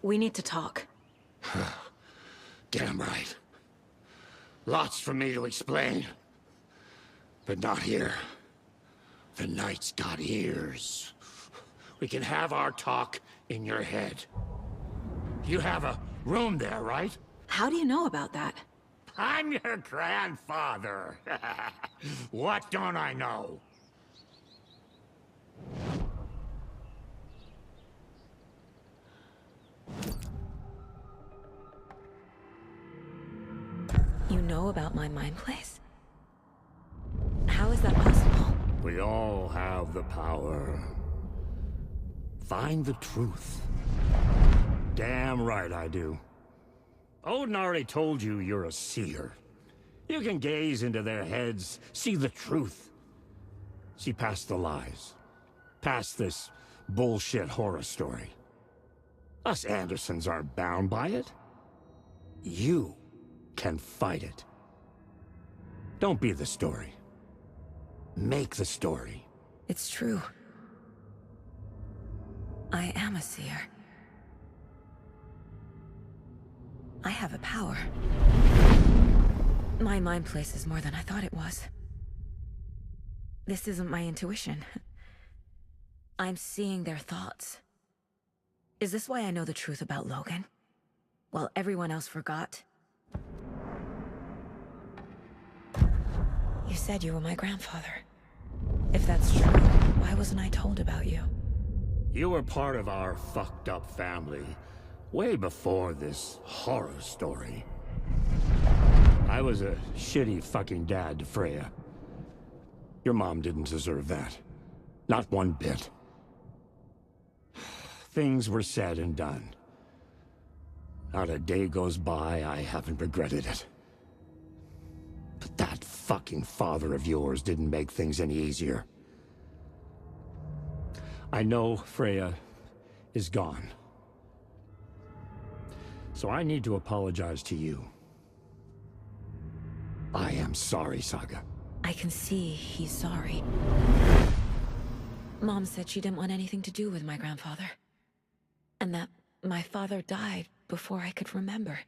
We need to talk. Damn right. Lots for me to explain. But not here. The night's got ears. We can have our talk in your head. You have a room there, right? How do you know about that? I'm your grandfather. What don't I know? You know about my mind place? How is that possible? We all have the power. Find the truth. Damn right I do. Odin already told you you're a seer. You can gaze into their heads, see the truth. See past the lies. Past this bullshit horror story. Us Andersons aren't bound by it. You can fight it. Don't be the story. Make the story. It's true. I am a seer. I have a power. My mind place is more than I thought it was. This isn't my intuition. I'm seeing their thoughts. Is this why I know the truth about Logan? While everyone else forgot? You said you were my grandfather. If that's true, why wasn't I told about you? You were part of our fucked up family, way before this horror story. I was a shitty fucking dad to Freya. Your mom didn't deserve that. Not one bit. Things were said and done. Not a day goes by I haven't regretted it. But that fucking father of yours didn't make things any easier. I know Freya is gone. So I need to apologize to you. I am sorry, Saga. I can see he's sorry. Mom said she didn't want anything to do with my grandfather. And that my father died before I could remember.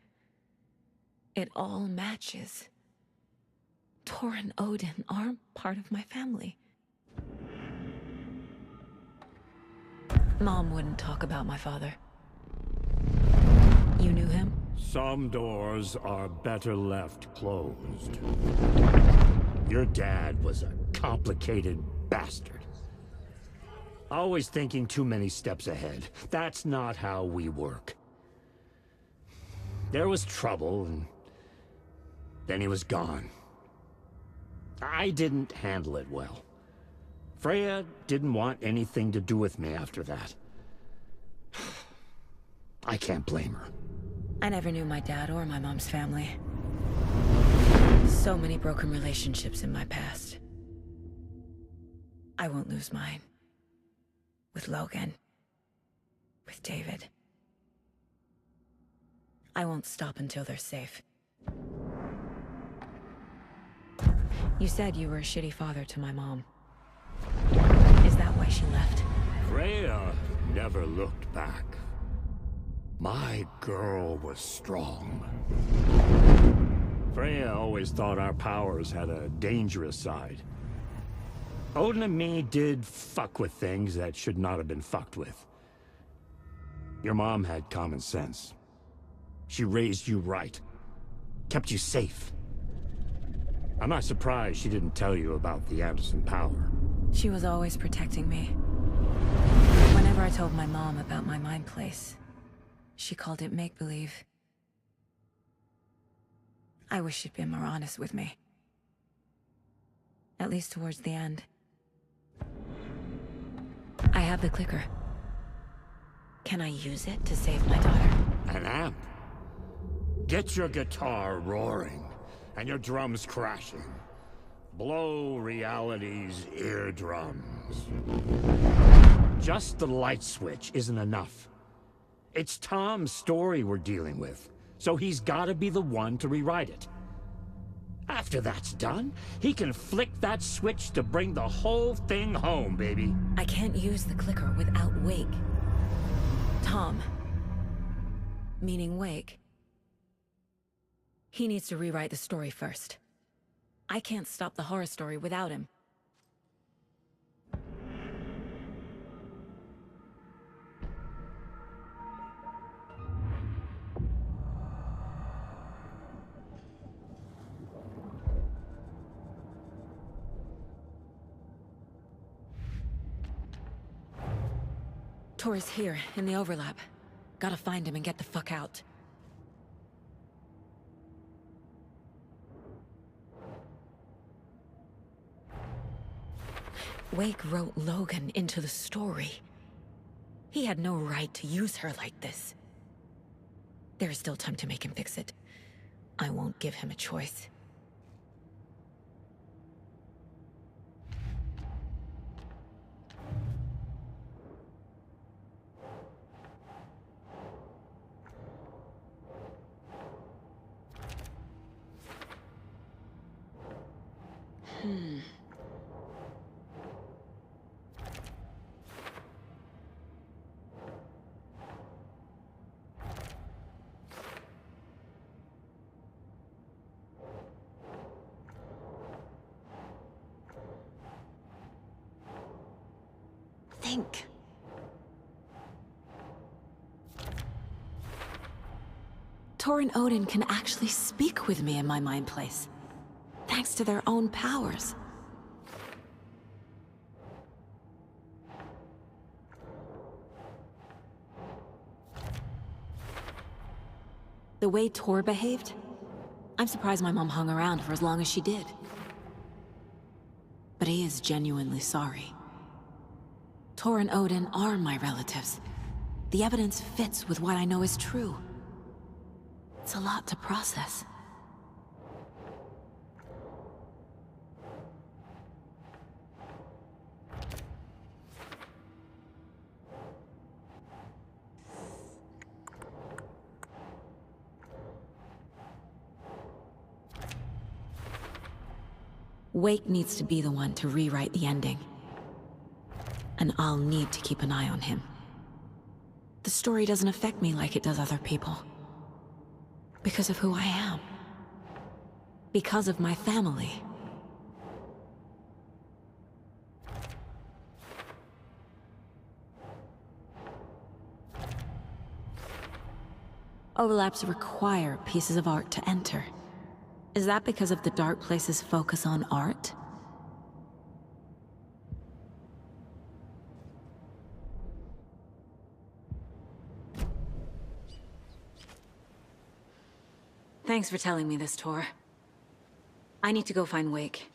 It all matches. Tor and Odin are part of my family. Mom wouldn't talk about my father. You knew him? Some doors are better left closed. Your dad was a complicated bastard. Always thinking too many steps ahead. That's not how we work. There was trouble, and then he was gone. I didn't handle it well. Freya didn't want anything to do with me after that. I can't blame her. I never knew my dad or my mom's family. So many broken relationships in my past. I won't lose mine. With Logan. With David. I won't stop until they're safe. You said you were a shitty father to my mom. Is that why she left? Freya never looked back. My girl was strong. Freya always thought our powers had a dangerous side. Odin and me did fuck with things that should not have been fucked with. Your mom had common sense. She raised you right. Kept you safe. I'm not surprised she didn't tell you about the Anderson power. She was always protecting me. Whenever I told my mom about my mind place, she called it make-believe. I wish she'd been more honest with me. At least towards the end. I have the clicker. Can I use it to save my daughter? An amp? Get your guitar roaring, and your drums crashing. Blow reality's eardrums. Just the light switch isn't enough. It's Tom's story we're dealing with, so he's gotta be the one to rewrite it. After that's done, he can flick that switch to bring the whole thing home, baby. I can't use the clicker without Wake. Tom, Meaning Wake. He needs to rewrite the story first. I can't stop the horror story without him. Tor's here, in the overlap. Gotta find him and get the fuck out. Wake wrote Logan into the story. He had no right to use her like this. There is still time to make him fix it. I won't give him a choice. Think. Tor and Odin can actually speak with me in my mind place, thanks to their own powers. The way Tor behaved, I'm surprised my mom hung around for as long as she did. But he is genuinely sorry. Tor and Odin are my relatives. The evidence fits with what I know is true. It's a lot to process. Wake needs to be the one to rewrite the ending. And I'll need to keep an eye on him. The story doesn't affect me like it does other people. Because of who I am. Because of my family. Overlaps require pieces of art to enter. Is that because of the Dark Place's focus on art? Thanks for telling me this, Tor. I need to go find Wake.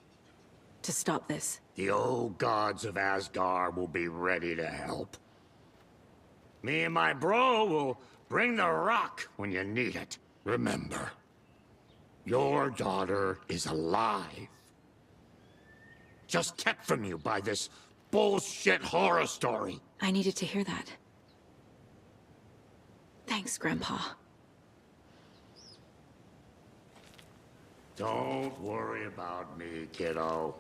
To stop this. The old gods of Asgard will be ready to help. Me and my bro will bring the rock when you need it. Remember, your daughter is alive. Just kept from you by this bullshit horror story. I needed to hear that. Thanks, Grandpa. Don't worry about me, kiddo.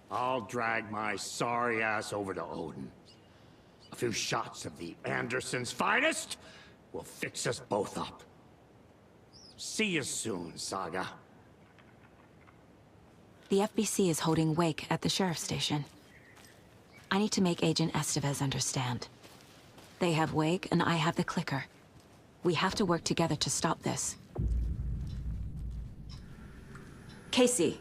I'll drag my sorry ass over to Odin. A few shots of the Andersons' finest will fix us both up. See you soon, Saga. The FBC is holding Wake at the sheriff's station. I need to make Agent Estevez understand. They have Wake and I have the clicker. We have to work together to stop this. Casey.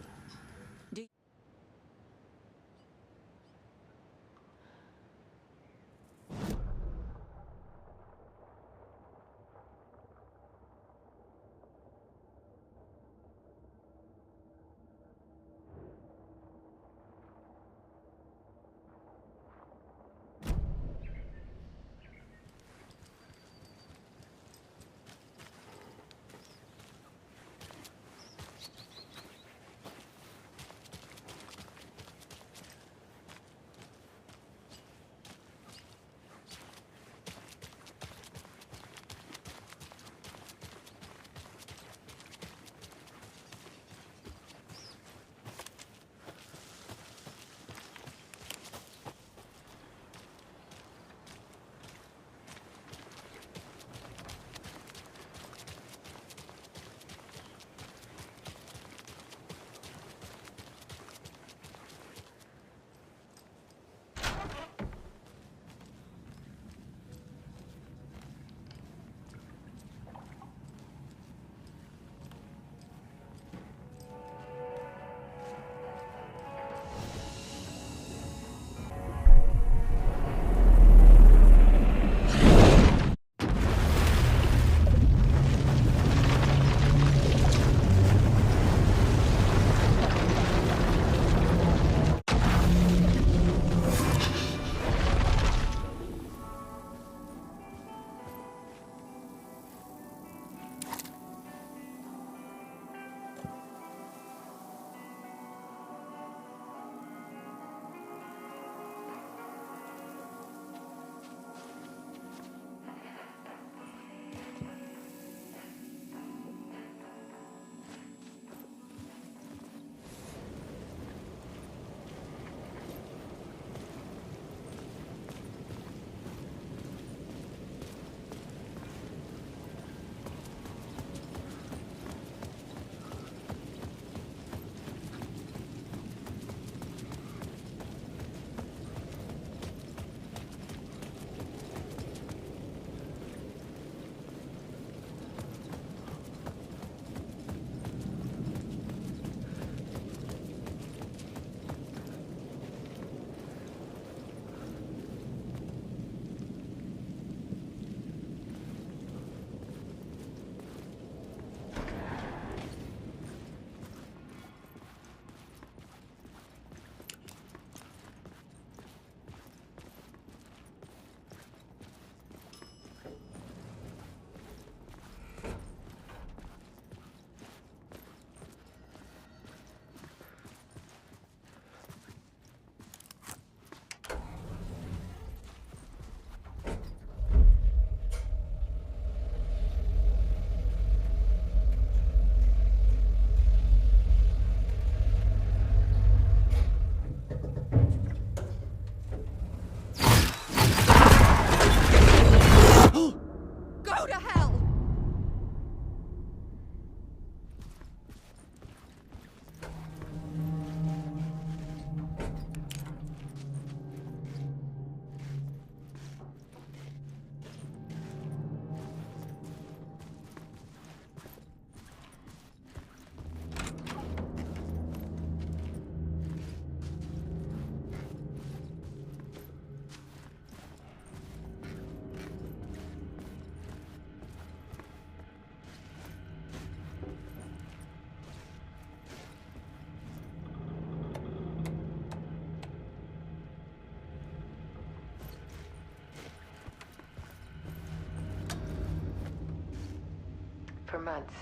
months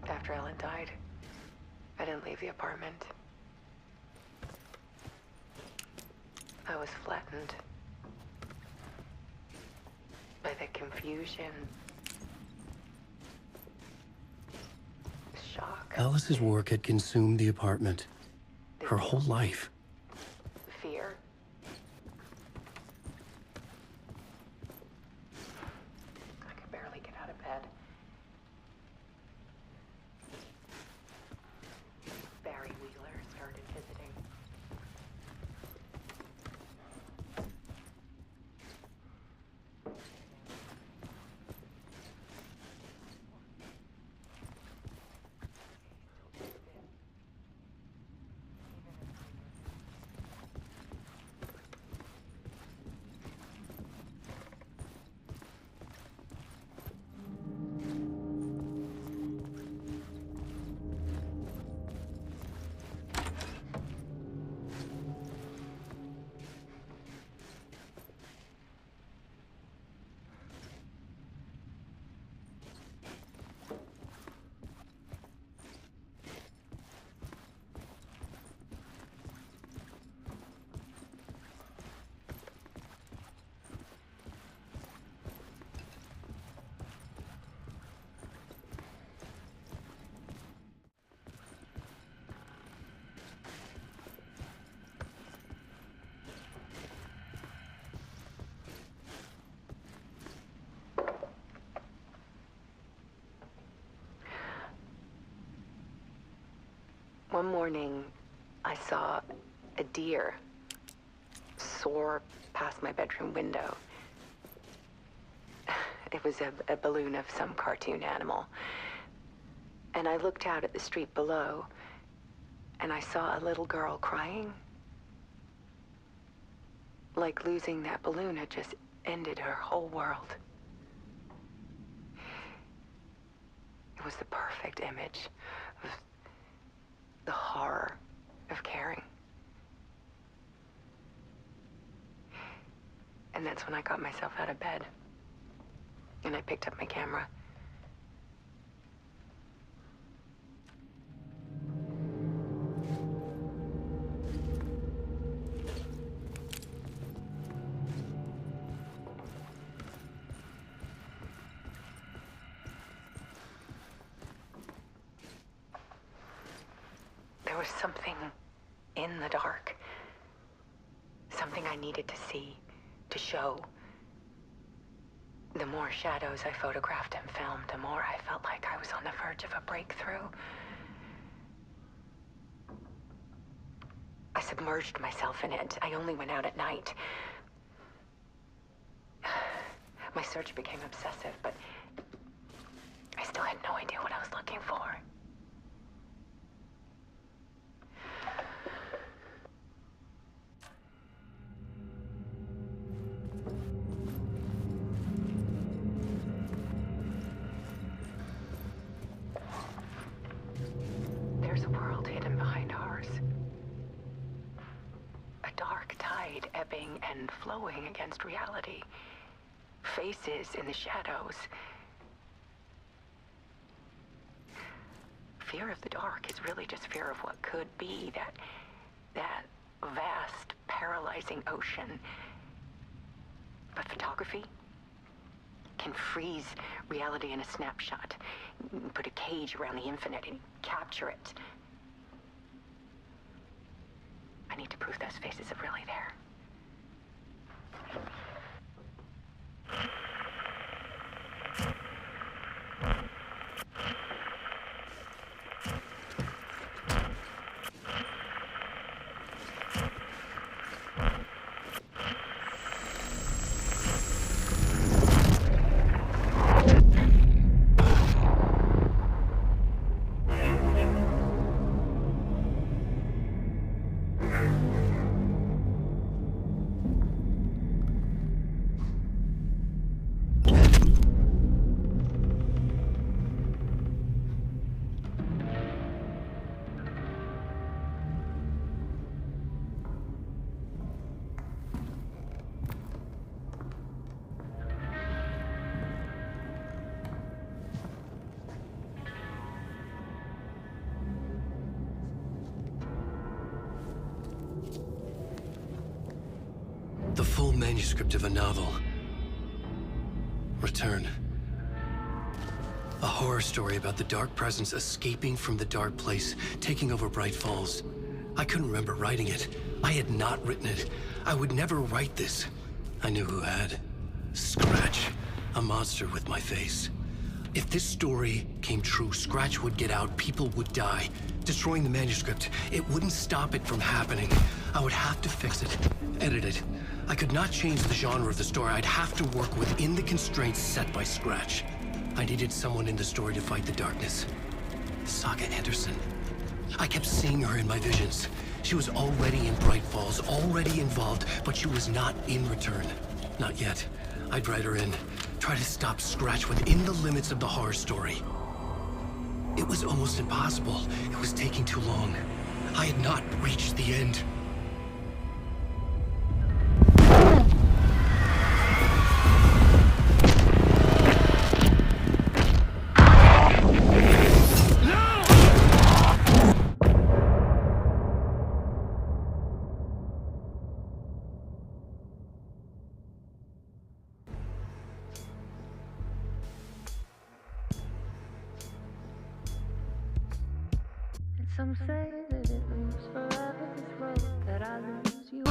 after Ellen died, I didn't leave the apartment. I was flattened by the confusion, the shock. Alice's work had consumed the apartment. Her whole life. Fear. I could barely get out of bed. Barry Wheeler started visiting. One morning, I saw a deer soar past my bedroom window. It was a balloon of some cartoon animal. And I looked out at the street below, and I saw a little girl crying. Like losing that balloon had just ended her whole world. It was the perfect image of the horror of caring. And that's when I got myself out of bed. And I picked up my camera. There was something in the dark. Something I needed to see, to show. The more shadows I photographed and filmed, the more I felt like I was on the verge of a breakthrough. I submerged myself in it. I only went out at night. My search became obsessive, but I still had no idea what I was looking for. There's a world hidden behind ours. A dark tide ebbing and flowing against reality. Faces in the shadows. Fear of the dark is really just fear of what could be, that vast, paralyzing ocean. But photography can freeze reality in a snapshot. Put a cage around the infinite and capture it. I need to prove those faces are really there. The full manuscript of a novel. Return. A horror story about the dark presence escaping from the dark place, taking over Bright Falls. I couldn't remember writing it. I had not written it. I would never write this. I knew who had. Scratch. A monster with my face. If this story came true, Scratch would get out, people would die. Destroying the manuscript, it wouldn't stop it from happening. I would have to fix it, edit it. I could not change the genre of the story. I'd have to work within the constraints set by Scratch. I needed someone in the story to fight the darkness. Saga Anderson. I kept seeing her in my visions. She was already in Bright Falls, already involved, but she was not in Return. Not yet. I'd write her in. Try to stop Scratch within the limits of the horror story. It was almost impossible. It was taking too long. I had not reached the end. Some say that it moves forever, this road that I lose you.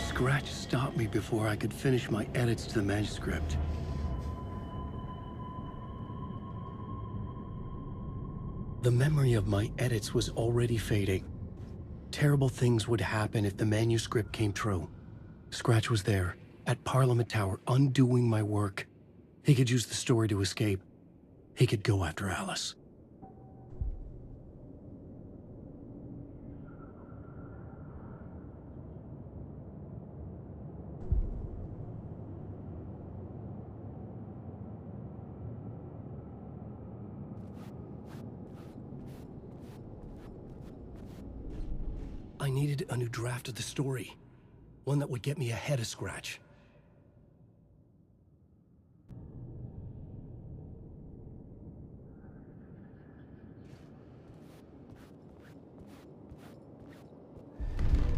Scratch stopped me before I could finish my edits to the manuscript. The memory of my edits was already fading. Terrible things would happen if the manuscript came true. Scratch was there, at Parliament Tower, undoing my work. He could use the story to escape. He could go after Alice. I needed a new draft of the story. One that would get me ahead of Scratch.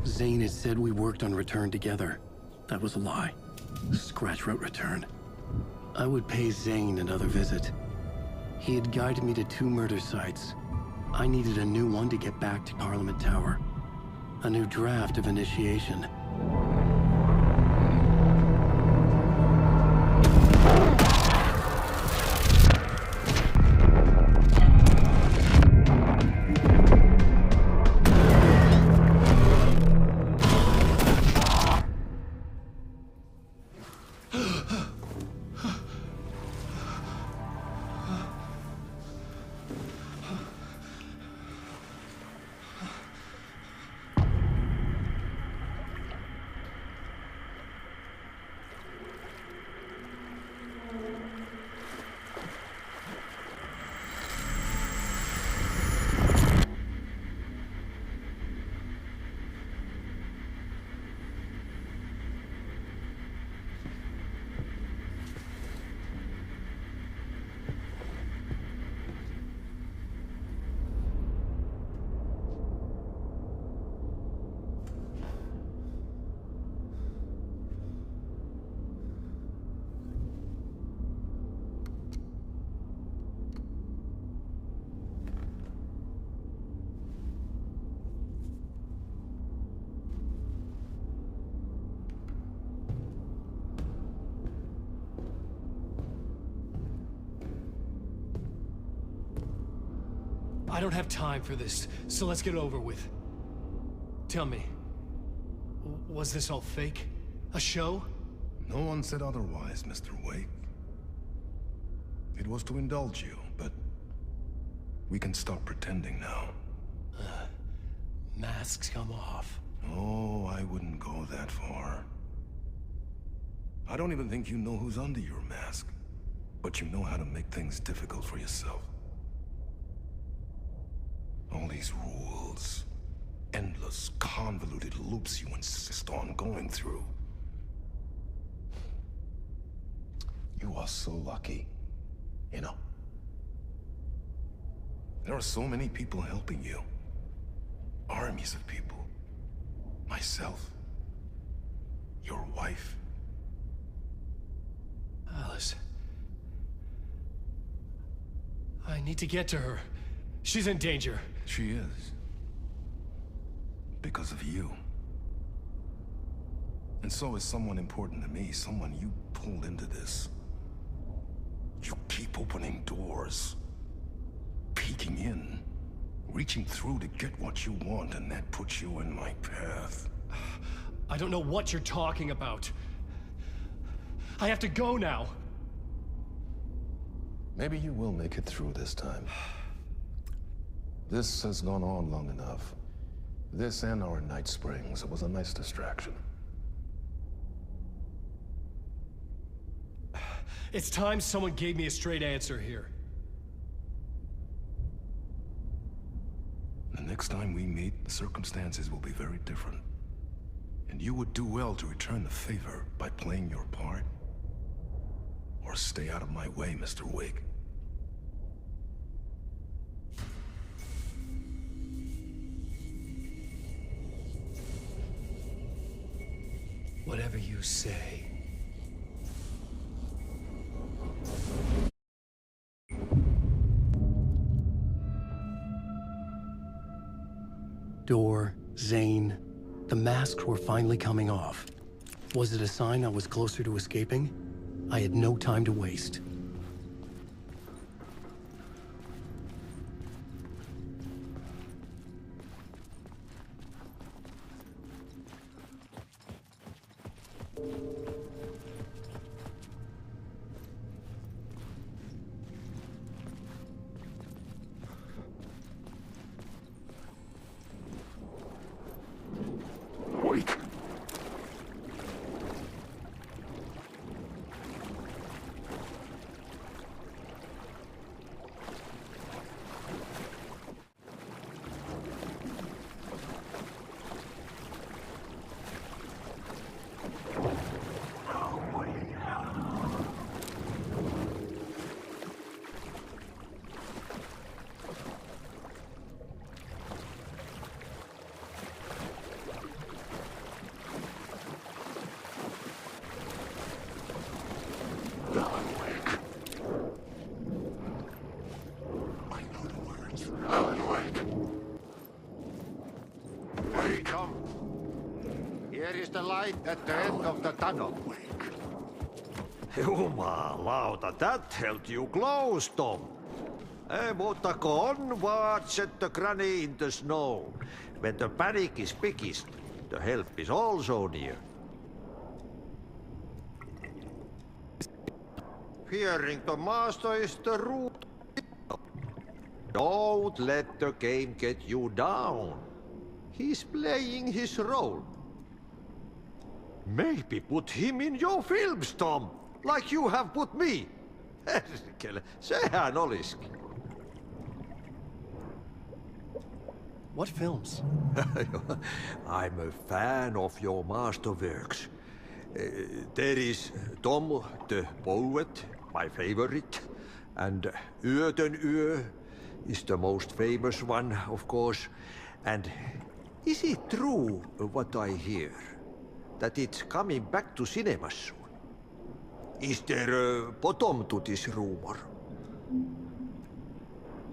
Zane had said we worked on Return together. That was a lie. Scratch wrote Return. I would pay Zane another visit. He had guided me to 2 murder sites. I needed a new one to get back to Parliament Tower. A new draft of Initiation. I don't have time for this, so let's get it over with. Tell me, was this all fake? A show? No one said otherwise, Mr. Wake. It was to indulge you, but we can stop pretending now. Masks come off. Oh, I wouldn't go that far. I don't even think you know who's under your mask, but you know how to make things difficult for yourself. All these rules, endless, convoluted loops you insist on going through. You are so lucky, you know. There are so many people helping you. Armies of people. Myself. Your wife. Alice. I need to get to her. She's in danger. She is. Because of you. And so is someone important to me, someone you pulled into this. You keep opening doors. Peeking in. Reaching through to get what you want, and that puts you in my path. I don't know what you're talking about. I have to go now. Maybe you will make it through this time. This has gone on long enough. This and our night springs. It was a nice distraction. It's time someone gave me a straight answer here. The next time we meet, the circumstances will be very different. And you would do well to return the favor by playing your part. Or stay out of my way, Mr. Wig. Whatever you say. Door, Zane. The masks were finally coming off. Was it a sign I was closer to escaping? I had no time to waste. Wait. Come. Here is the light at the end of the tunnel. Jumalauta, that held you close, Tom. Mutta go onwards at the granny in the snow. When the panic is biggest, the help is also near. Fearing the master is the root. Don't let the game get you down. He's playing his role. Maybe put him in your films, Tom, like you have put me. Herkele, sehän olisikin. What films? I'm a fan of your masterworks. There is Tom the Poet, my favorite, and Yöden Yö is the most famous one, of course. And is it true what I hear, that it's coming back to cinemas soon? Is there a bottom to this rumor?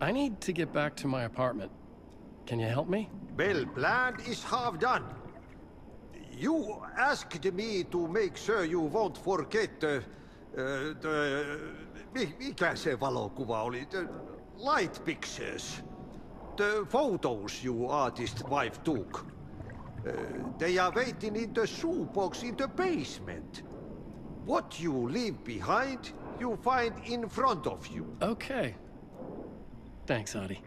I need to get back to my apartment. Can you help me? Well, plan is half done. You asked me to make sure you won't forget mikä se valokuva oli? The light pictures. The photos you artist wife took. They are waiting in the shoebox in the basement. What you leave behind, you find in front of you. Okay. Thanks, Adi.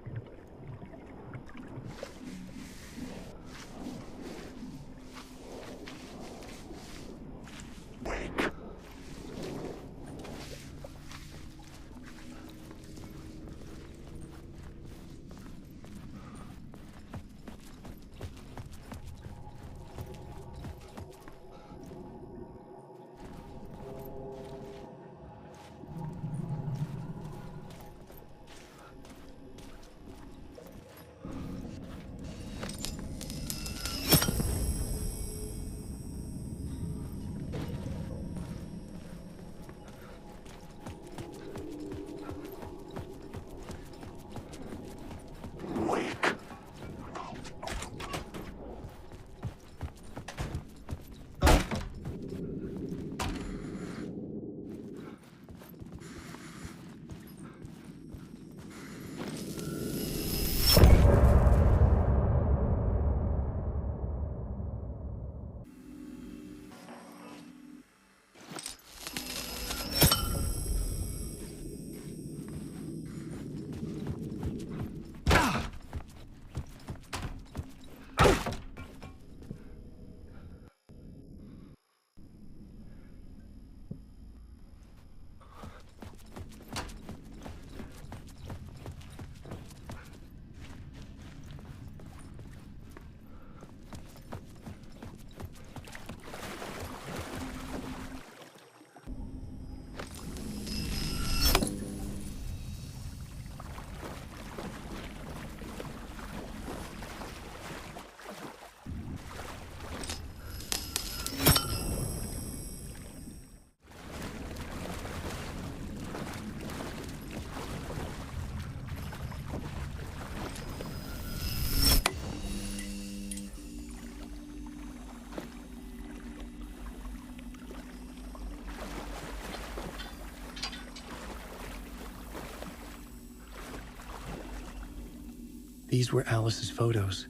These were Alice's photos.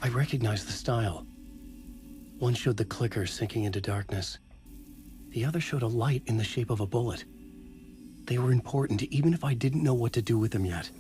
I recognized the style. One showed the clicker sinking into darkness. The other showed a light in the shape of a bullet. They were important, even if I didn't know what to do with them yet.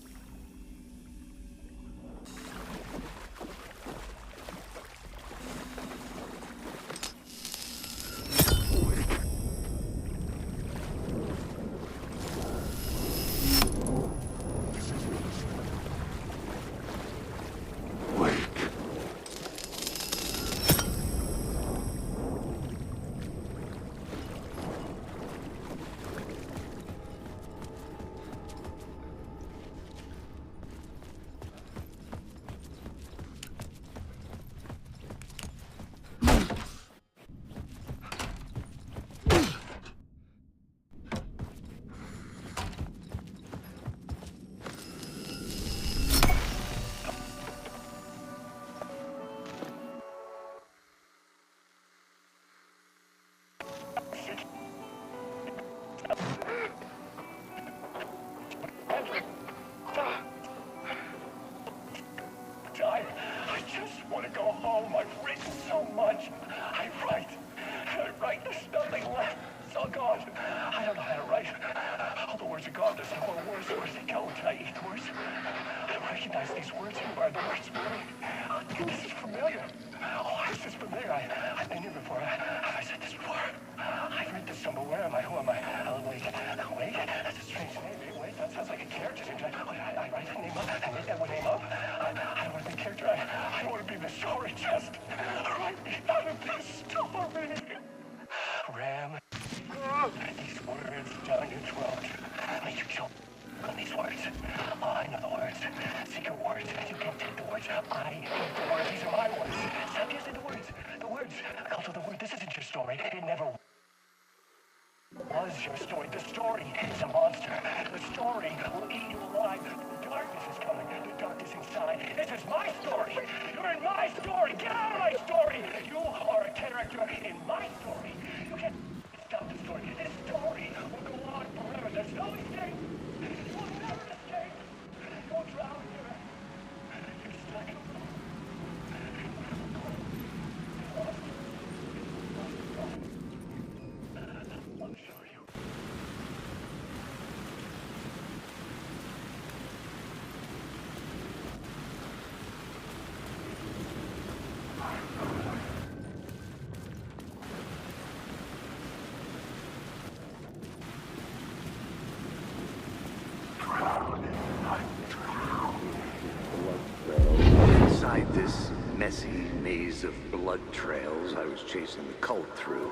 This messy maze of blood trails I was chasing the cult through,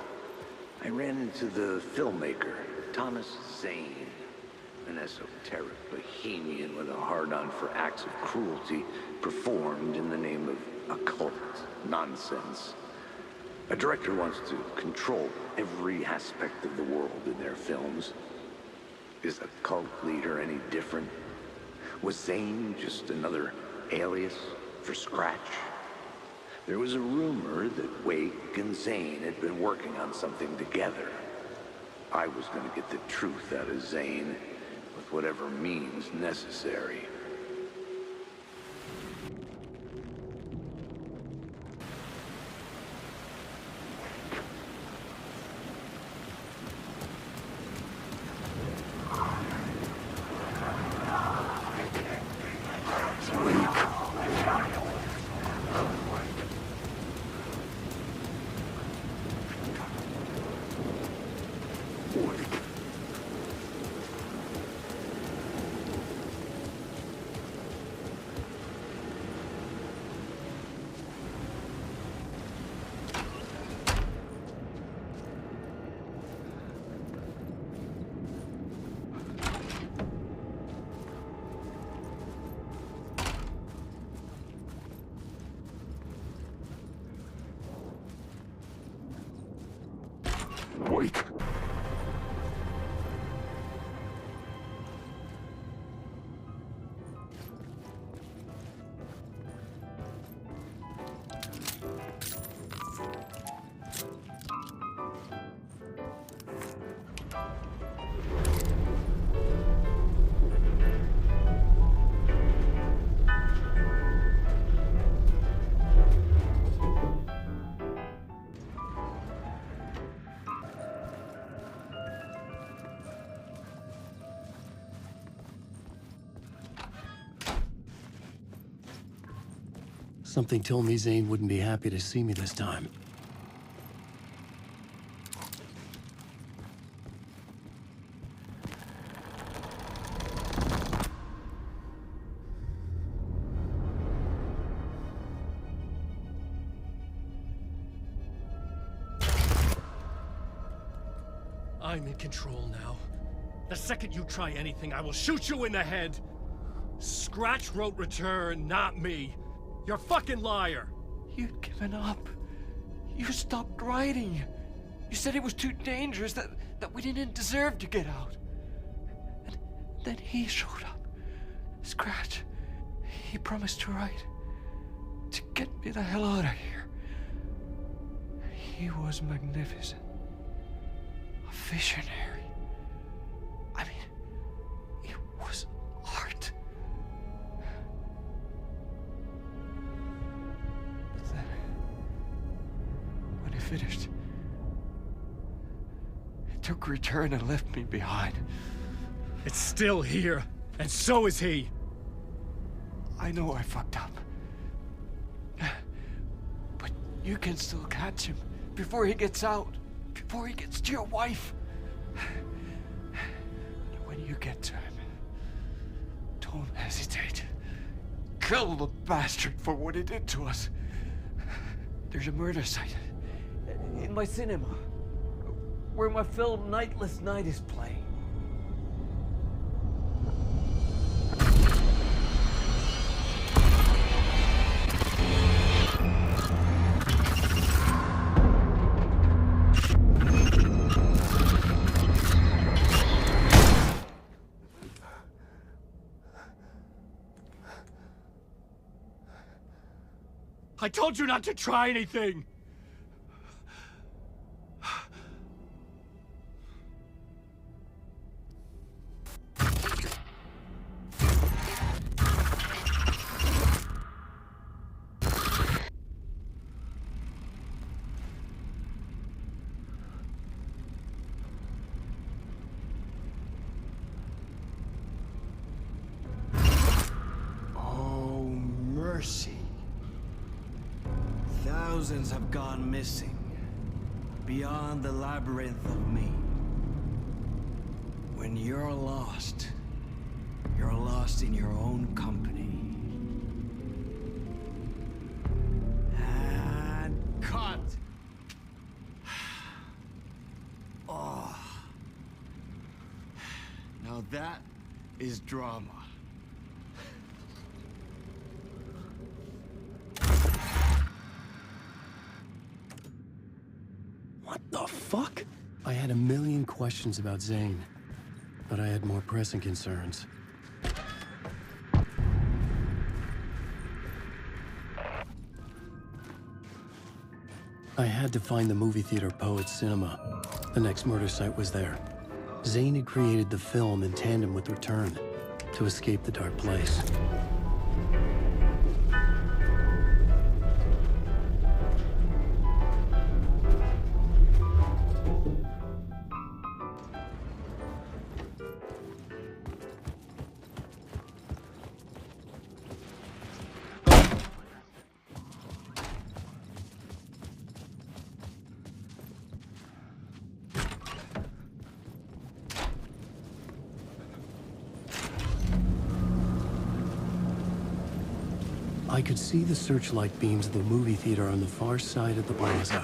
I ran into the filmmaker, Thomas Zane, an esoteric bohemian with a hard-on for acts of cruelty performed in the name of occult nonsense. A director wants to control every aspect of the world in their films. Is a cult leader any different? Was Zane just another alias for Scratch? There was a rumor that Wake and Zane had been working on something together. I was going to get the truth out of Zane with whatever means necessary. Wait. Something told me Zane wouldn't be happy to see me this time. I'm in control now. The second you try anything, I will shoot you in the head. Scratch wrote return, not me. You're a fucking liar. You'd given up. You stopped writing. You said it was too dangerous, that we didn't deserve to get out. And then he showed up. Scratch. He promised to write. To get me the hell out of here. He was magnificent. A visionary. I mean, it was art. But then, when he finished, he took return and left me behind. It's still here, and so is he. I know I fucked up. But you can still catch him before he gets out. Before he gets to your wife. And when you get to him, don't hesitate. Kill the bastard for what he did to us. There's a murder site in my cinema where my film Nightless Night is playing. I told you not to try anything! Oh, mercy. Thousands have gone missing, beyond the labyrinth of me. When you're lost in your own company. And cut! Oh. Now that is drama. What the fuck? I had a million questions about Zane, but I had more pressing concerns. I had to find the movie theater Poet's Cinema. The next murder site was there. Zane had created the film in tandem with Return to escape the dark place. I could see the searchlight beams of the movie theater on the far side of the plaza.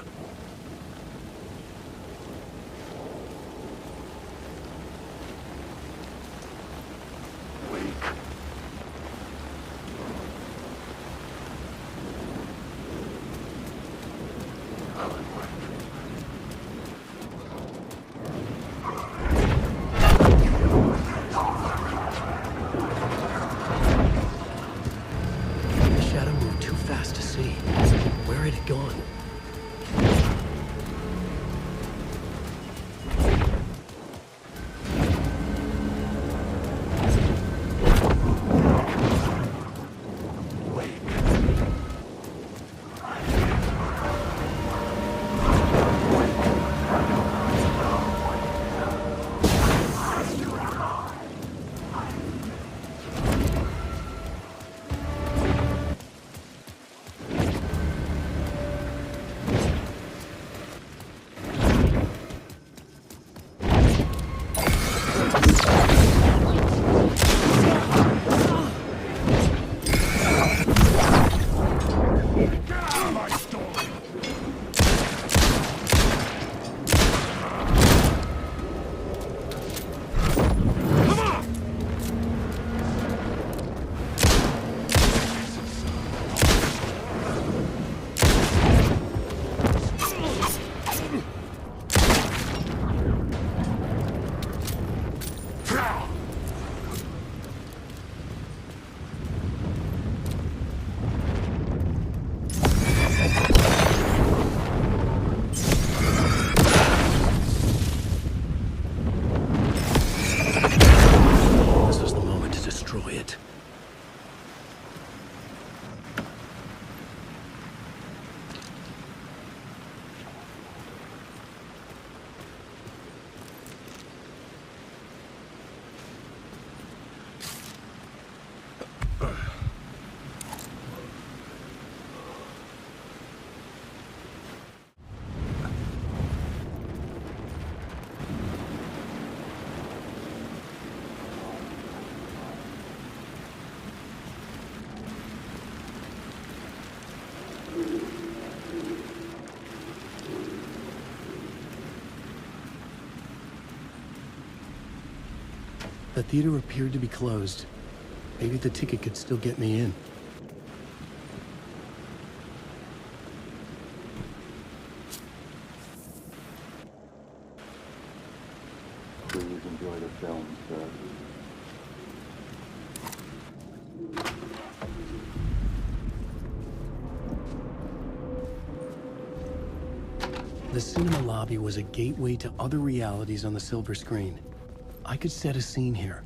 The theater appeared to be closed. Maybe the ticket could still get me in. Please enjoy the film, sir. The cinema lobby was a gateway to other realities on the silver screen. I could set a scene here.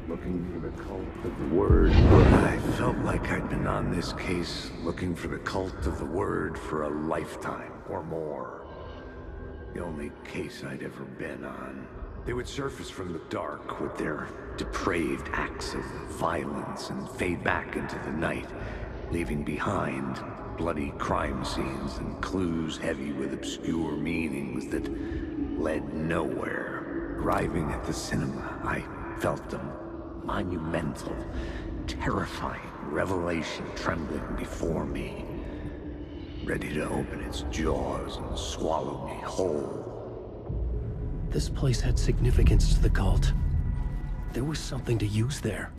Looking for the cult of the word. I felt like I'd been on this case looking for the cult of the word for a lifetime or more. The only case I'd ever been on. They would surface from the dark with their depraved acts of violence and fade back into the night, leaving behind bloody crime scenes and clues heavy with obscure meanings that led nowhere. Arriving at the cinema, I felt them. Monumental, terrifying revelation trembling before me, ready to open its jaws and swallow me whole. This place had significance to the cult. There was something to use there.